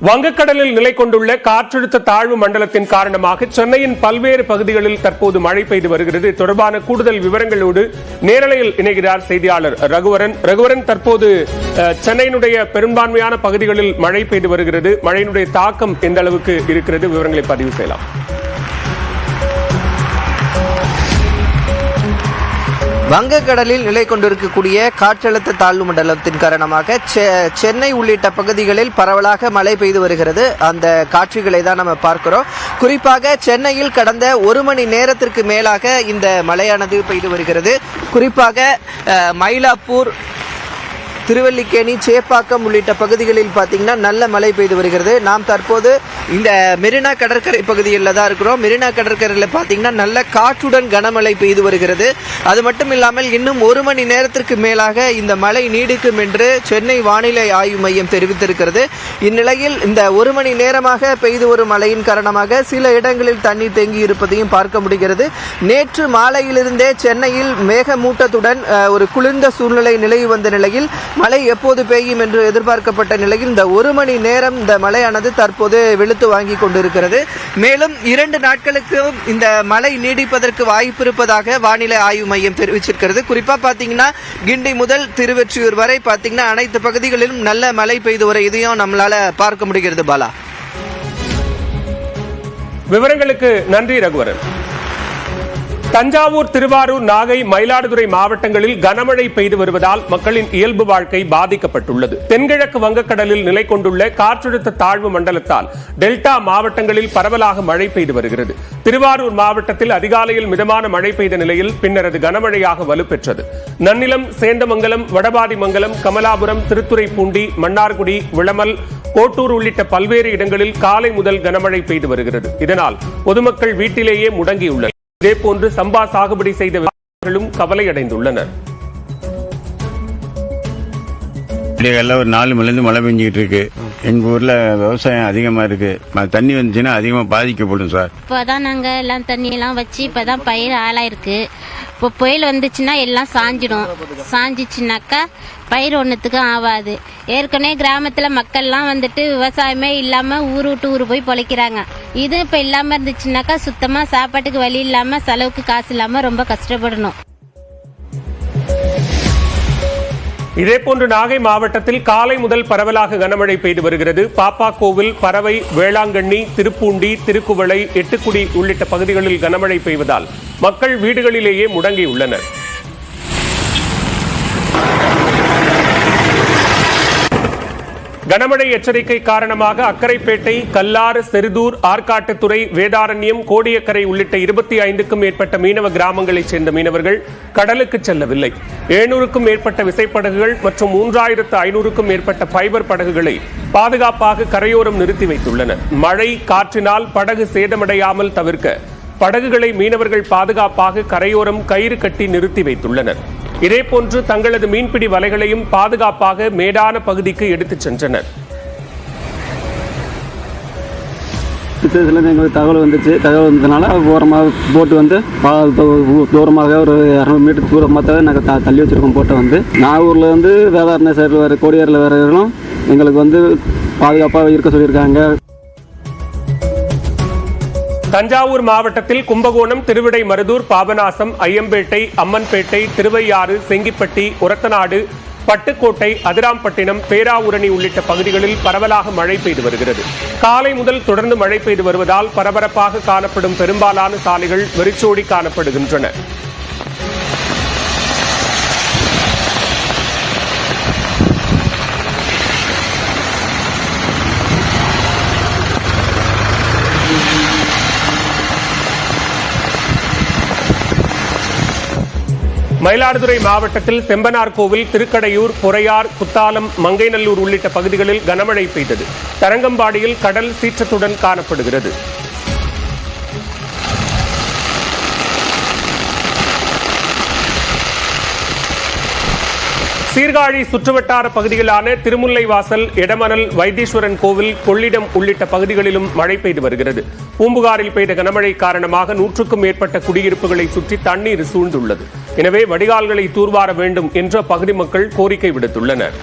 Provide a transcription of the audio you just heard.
வங்கக்கடலில் நிலை கொண்டுள்ள காற்றழுத்த தாழ்வு மண்டலத்தின் காரணமாக சென்னையின் பல்வேறு பகுதிகளில் தற்போது மழை பெய்து வருகிறது. தொடர்பான கூடுதல் விவரங்களோடு நேரலையில் இணைகிறார் செய்தியாளர் ரகுவரன். தற்போது சென்னையினுடைய பெரும்பான்மையான பகுதிகளில் மழை பெய்து வருகிறது. மழையினுடைய தாக்கம் எந்த அளவுக்கு இருக்கிறது? விவரங்களை பதிவு செய்யலாம். வங்கக்கடலில் நிலை கொண்டிருக்கக்கூடிய காற்றழுத்த தாழ்வு மண்டலத்தின் காரணமாக சென்னை உள்ளிட்ட பகுதிகளில் பரவலாக மழை பெய்து வருகிறது. அந்த காட்சிகளை தான் நம்ம பார்க்கிறோம். குறிப்பாக சென்னையில் கடந்த 1 மணி நேரத்திற்கு மேலாக இந்த மழையானது பெய்து வருகிறது. குறிப்பாக மயிலாப்பூர், திருவல்லிக்கேணி, சேப்பாக்கம் உள்ளிட்ட பகுதிகளில் பார்த்தீங்கன்னா நல்ல மழை பெய்து வருகிறது. நாம் தற்போது இந்த மெரினா கடற்கரை பகுதியில் தான் இருக்கிறோம். மெரினா கடற்கரையில் பார்த்தீங்கன்னா நல்ல காற்றுடன் கனமழை பெய்து வருகிறது. அது மட்டும் இல்லாமல் இன்னும் 1 மணி நேரத்திற்கு மேலாக இந்த மழை நீடிக்கும் என்று சென்னை வானிலை ஆய்வு மையம் தெரிவித்திருக்கிறது. இந்நிலையில் இந்த 1 மணி நேரமாக பெய்து வரும் மழையின் காரணமாக சில இடங்களில் தண்ணீர் தேங்கி இருப்பதையும் பார்க்க முடிகிறது. நேற்று மாலையிலிருந்தே சென்னையில் மேகமூட்டத்துடன் ஒரு குளிர்ந்த சூழ்நிலை நிலவி வந்த நிலையில் மழை எப்போது பெய்யும் என்று எதிர்பார்க்கப்பட்ட நிலையில் இந்த 1 மணி நேரம் இந்த மழையானது தற்போது வெளுத்து வாங்கி கொண்டிருக்கிறது. மேலும் 2 நாட்களுக்கு இந்த மழை நீடிப்பதற்கு வாய்ப்பு இருப்பதாக வானிலை ஆய்வு மையம் தெரிவிச்சிருக்கிறது. குறிப்பா பாத்தீங்கன்னா கிண்டி முதல் திருவெற்றியூர் வரை பாத்தீங்கன்னா அனைத்து பகுதிகளிலும் நல்ல மழை பெய்து வர இதையும் நம்மளால பார்க்க முடிகிறது. பாலா, விவரங்களுக்கு நன்றி ரகுவரன். தஞ்சாவூர், திருவாரூர், நாகை, மயிலாடுதுறை மாவட்டங்களில் கனமழை பெய்து வருவதால் மக்களின் இயல்பு வாழ்க்கை பாதிக்கப்பட்டுள்ளது. தென்கிழக்கு வங்கக்கடலில் நிலை கொண்டுள்ள காற்றழுத்த தாழ்வு மண்டலத்தால் டெல்டா மாவட்டங்களில் பரவலாக மழை பெய்து வருகிறது. திருவாரூர் மாவட்டத்தில் அதிகாலையில் மிதமான மழை பெய்த நிலையில் பின்னர் அது கனமழையாக வலுப்பெற்றது. நன்னிலம், சேந்தமங்கலம், வடபாதிமங்கலம், கமலாபுரம், திருத்துறைப்பூண்டி, மன்னார்குடி, விளமல், கோட்டூர் உள்ளிட்ட பல்வேறு இடங்களில் காலை முதல் கனமழை பெய்து வருகிறது. இதனால் பொதுமக்கள் வீட்டிலேயே முடங்கியுள்ளனர். இதேபோன்று சம்பா சாகுபடி செய்த விவசாயிகளும் கவலை அடைந்துள்ளனர். ஒரு 4 மணிலேருந்து மழை பெஞ்சிக்கிட்டு இருக்கு. எங்க ஊர்ல விவசாயம் அதிகமா இருக்கு. தண்ணி வந்துச்சுன்னா அதிகமா பாதிக்கப்படும் சார். இப்பதான் நாங்க எல்லாம் தண்ணி எல்லாம் வச்சு இப்பதான் பயிர் ஆளாயிருக்கு. இப்போ புயல் வந்துச்சுன்னா எல்லாம் சாஞ்சிச்சுனாக்கா பயிர் ஒன்றுத்துக்கும் ஆகாது. ஏற்கனவே கிராமத்தில் மக்கள்லாம் வந்துட்டு விவசாயமே இல்லாமல் ஊர் விட்டு ஊர் போய் பொழைக்கிறாங்க. இது இப்போ இல்லாமல் இருந்துச்சுனாக்கா சுத்தமாக சாப்பாட்டுக்கு வழி இல்லாமல் செலவுக்கு காசு இல்லாமல் ரொம்ப கஷ்டப்படணும். இதேபோன்று நாகை மாவட்டத்தில் காலை முதல் பரவலாக கனமழை பெய்து வருகிறது. பாப்பாக்கோவில், பறவை, வேளாங்கண்ணி, திருப்பூண்டி, திருக்குவளை, எட்டுக்குடி உள்ளிட்ட பகுதிகளில் கனமழை பெய்வதால் மக்கள் வீடுகளிலேயே முடங்கியுள்ளனர். கனமழை எச்சரிக்கை காரணமாக அக்கரைப்பேட்டை, கல்லாறு, செருதூர், ஆற்காட்டுத்துறை, வேதாரண்யம், கோடியக்கரை உள்ளிட்ட 25க்கும் மேற்பட்ட மீனவ கிராமங்களைச் சேர்ந்த மீனவர்கள் கடலுக்கு செல்லவில்லை. 700க்கும் மேற்பட்ட விசைப்படகுகள் மற்றும் 3500க்கும் மேற்பட்ட ஃபைபர் படகுகளை பாதுகாப்பாக கரையோரம் நிறுத்தி வைத்துள்ளனர். மழை, காற்றினால் படகு சேதமடையாமல் தவிர்க்க படகுகளை மீனவர்கள் பாதுகாப்பாக கரையோரம் கயிறு கட்டி நிறுத்தி வைத்துள்ளனர். இதேபோன்று தங்களது மீன்பிடி வலைகளையும் பாதுகாப்பாக மேடான பகுதிக்கு எடுத்துச் சென்றனர். எங்களுக்கு தகவல் வந்துச்சு. தகவல் வந்ததுனால ஓரமாக போட்டு வந்து தூரமாக ஒரு 200 மீட்டர் தூரமாக நாங்கள் தள்ளி வச்சிருக்கோம். போட்டை வந்து நாகூர்ல வந்து வேதாரண்ய சைடில் வேறு கோடியாரில் வேறும் எங்களுக்கு வந்து பாதுகாப்பாக இருக்க சொல்லியிருக்காங்க. தஞ்சாவூர் மாவட்டத்தில் கும்பகோணம், திருவிடைமருதூர், பாபநாசம், ஐயம்பேட்டை, அம்மன்பேட்டை, திருவையாறு, செங்கிப்பட்டி, ஒரத்தநாடு, பட்டுக்கோட்டை, அதிராம்பட்டினம், பேராவூரணி உள்ளிட்ட பகுதிகளில் பரவலாக மழை பெய்து வருகிறது. காலை முதல் தொடர்ந்து மழை பெய்து வருவதால் பரபரப்பாக காணப்படும் பெரும்பாலான சாலைகள் வெறிச்சோடி காணப்படுகின்றன. மயிலாடுதுறை மாவட்டத்தில் செம்பனார் கோவில், திருக்கடையூர், பொறையார், குத்தாலம், மங்கைநல்லூர் உள்ளிட்ட பகுதிகளில் கனமழை பெய்தது. தரங்கம்பாடியில் கடல் சீற்றத்துடன் காணப்படுகிறது. சீர்காழி சுற்றுவட்டார பகுதிகளான திருமுல்லைவாசல், எடமனல், வைத்தீஸ்வரன் கோவில், கொள்ளிடம் உள்ளிட்ட பகுதிகளிலும் மழை பெய்து வருகிறது. பூம்புகாரில் பெய்த கனமழை காரணமாக 100க்கும் மேற்பட்ட குடியிருப்புகளை சுற்றி தண்ணீர் சூழ்ந்துள்ளது. எனவே வடிகால்களை தூர்வார வேண்டும் என்று அப்பகுதி மக்கள் கோரிக்கை விடுத்துள்ளனர்.